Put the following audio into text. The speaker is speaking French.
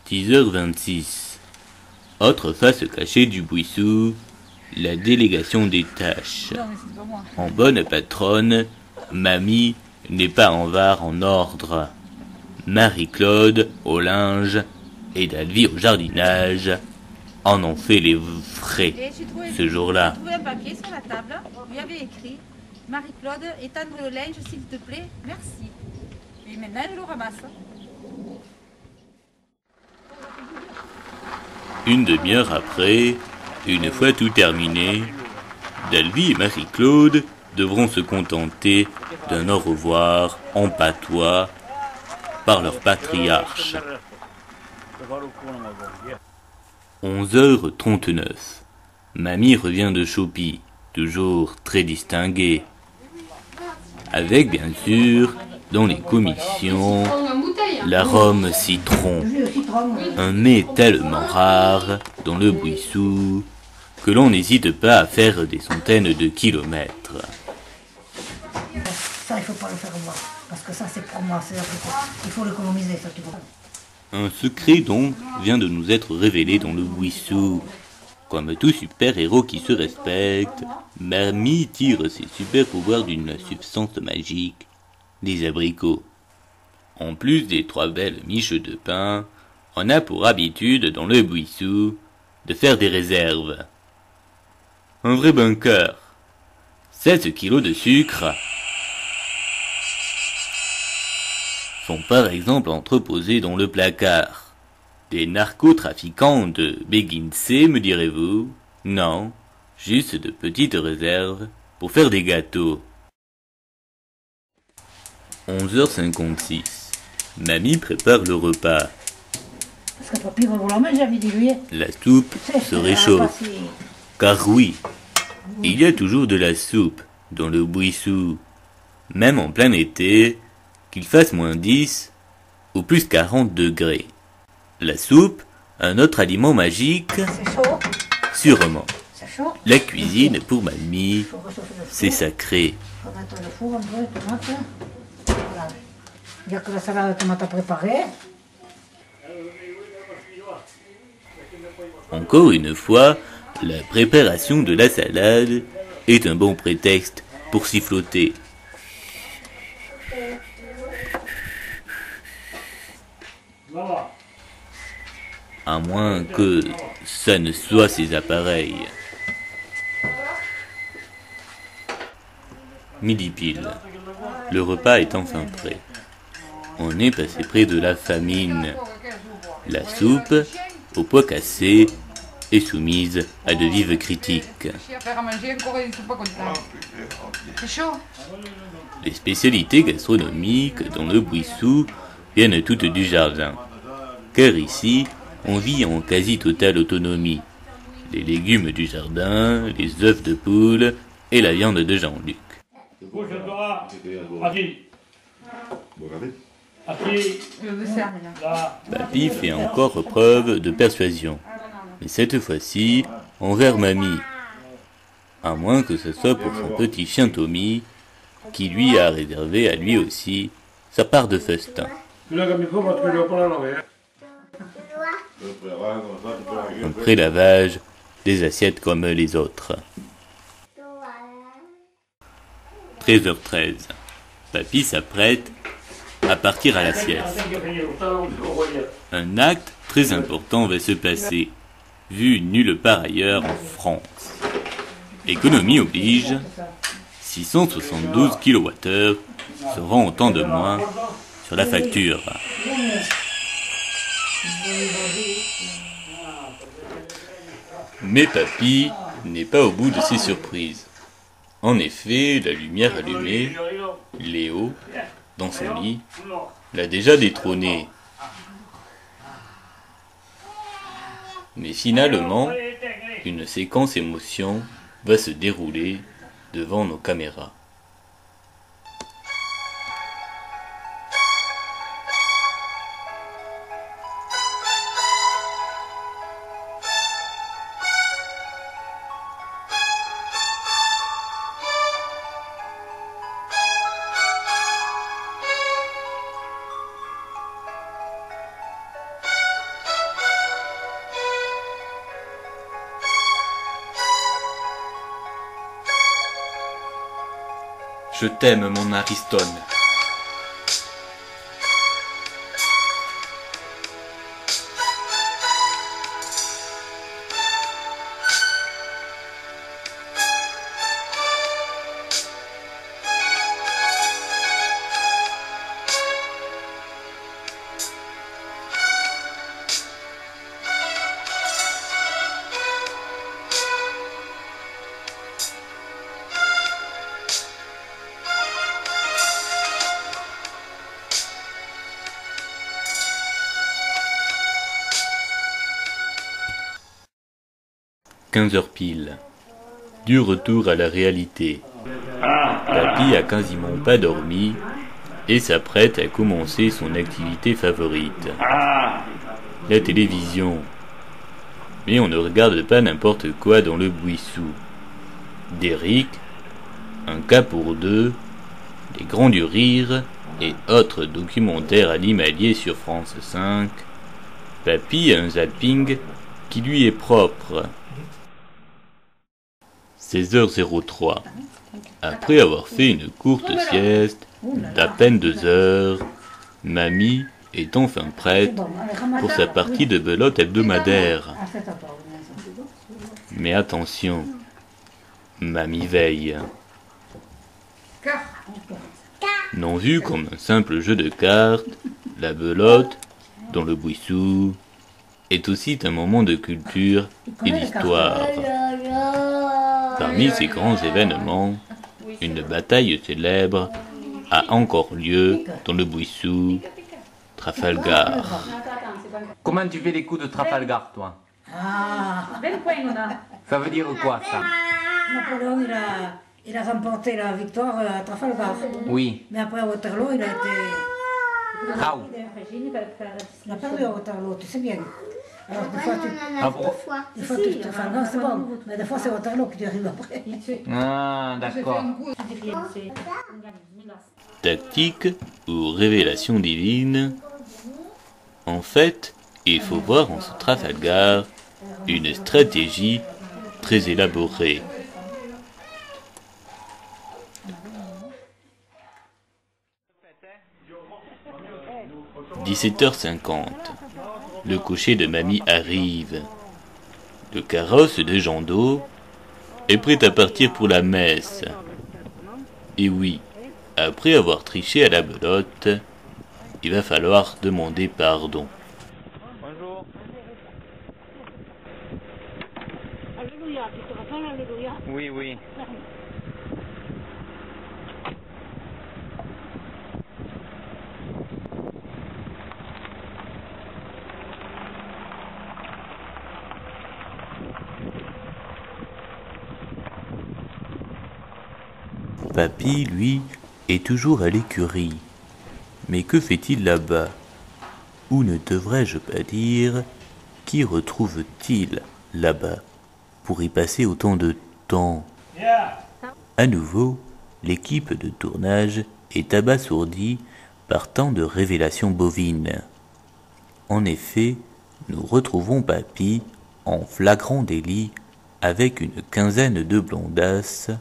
10h26. Autre face cachée du buissou, la délégation des tâches. En bonne patronne, mamie n'est pas en var en ordre. Marie-Claude au linge et Dalvie au jardinage en ont fait les frais ce jour-là. J'ai trouvé un papier sur la table où il y avait écrit « Marie-Claude, étendre le linge s'il te plaît, merci ». Et maintenant elle le ramasse. Une demi-heure après, une fois tout terminé, Dalvie et Marie-Claude devront se contenter d'un au revoir en patois par leur patriarche. 11h39. Mamie revient de Chopie, toujours très distinguée. Avec bien sûr, dans les commissions, l'arôme citron. Un mets tellement rare dans le buissou que l'on n'hésite pas à faire des centaines de kilomètres. Ça, il faut pas le faire voir, parce que ça, c'est pour moi, il faut l'économiser, ça, tu vois. Un secret donc vient de nous être révélé dans le buissou. Comme tout super-héros qui se respecte, Mamie tire ses super-pouvoirs d'une substance magique, les abricots. En plus des 3 belles miches de pain, on a pour habitude dans le buissou de faire des réserves. Un vrai bunker. 16 kilos de sucre sont par exemple entreposés dans le placard. Des narcotrafiquants de Béguincé, me direz-vous? Non, juste de petites réserves pour faire des gâteaux. 11h56. Mamie prépare le repas. Parce que papy va vouloir manger, j'avais dit lui. La soupe se réchauffe. Car oui, il y a toujours de la soupe dans le buissou. Même en plein été, qu'il fasse -10 ou plus 40 degrés. La soupe, un autre aliment magique? C'est chaud. Sûrement. C'est chaud. La cuisine, pour mamie, c'est sacré. Il faut mettre le four un peu, les tomates. Voilà. Il y a que la salade de tomates à préparer. Encore une fois, la préparation de la salade est un bon prétexte pour siffloter. À moins que ça ne soit ces appareils. Midi pile. Le repas est enfin prêt. On est passé près de la famine. La soupe, au pois cassé, est soumise à de vives critiques. Les spécialités gastronomiques dans le buissou viennent toutes du jardin. Car ici, on vit en quasi-totale autonomie. Les légumes du jardin, les œufs de poule et la viande de Jean-Luc. Papy fait encore preuve de persuasion, mais cette fois-ci envers mamie. À moins que ce soit pour son petit chien Tommy, qui lui a réservé à lui aussi sa part de festin. Un prélavage des assiettes comme les autres. 13h13. Papy s'apprête à partir à la sieste. Un acte très important va se passer, vu nulle part ailleurs en France. Économie oblige, 672 kWh seront autant de moins sur la facture. Mais papy n'est pas au bout de ses surprises. En effet, la lumière allumée, Léo, dans son lit, l'a déjà détrôné. Mais finalement, une séquence émotion va se dérouler devant nos caméras. Je t'aime, mon Ariston. « 15h pile. Du retour à la réalité. Papy a quasiment pas dormi et s'apprête à commencer son activité favorite. La télévision. Mais on ne regarde pas n'importe quoi dans le buissou. Derrick, Un cas pour deux, Les Grands du Rire et autres documentaires animaliers sur France 5. Papy a un zapping qui lui est propre. 16h03. Après avoir fait une courte sieste d'à peine 2 heures, Mamie est enfin prête pour sa partie de belote hebdomadaire. Mais attention, Mamie veille. Non vu comme un simple jeu de cartes, la belote, dans le buissou, est aussi un moment de culture et d'histoire. Parmi ces grands événements, une bataille célèbre a encore lieu dans le buissou, Trafalgar. Comment tu fais les coups de Trafalgar, toi? Ça veut dire quoi, ça? Napoléon, il a remporté la victoire à Trafalgar. Oui. Mais après, à Waterloo, il a été... Rao. Il a perdu à Waterloo, tu sais bien. Alors, des fois, des fois, Trafalgar, c'est bon. Mais des fois, c'est Waterloo qui arrive après. Ah, d'accord. Tactique ou révélation divine? En fait, il faut voir en ce Trafalgar une stratégie très élaborée. « 17h50. Le cocher de Mamie arrive. Le carrosse de Jean d'eau est prêt à partir pour la messe. Et oui, après avoir triché à la belote, il va falloir demander pardon. Bonjour. Alléluia, tu te rappelles, alléluia? Oui, oui. Papy, lui, est toujours à l'écurie. Mais que fait-il là-bas? Ou ne devrais-je pas dire, qui retrouve-t-il là-bas pour y passer autant de temps? À nouveau, l'équipe de tournage est abasourdie par tant de révélations bovines. En effet, nous retrouvons Papy en flagrant délit avec une quinzaine de blondasses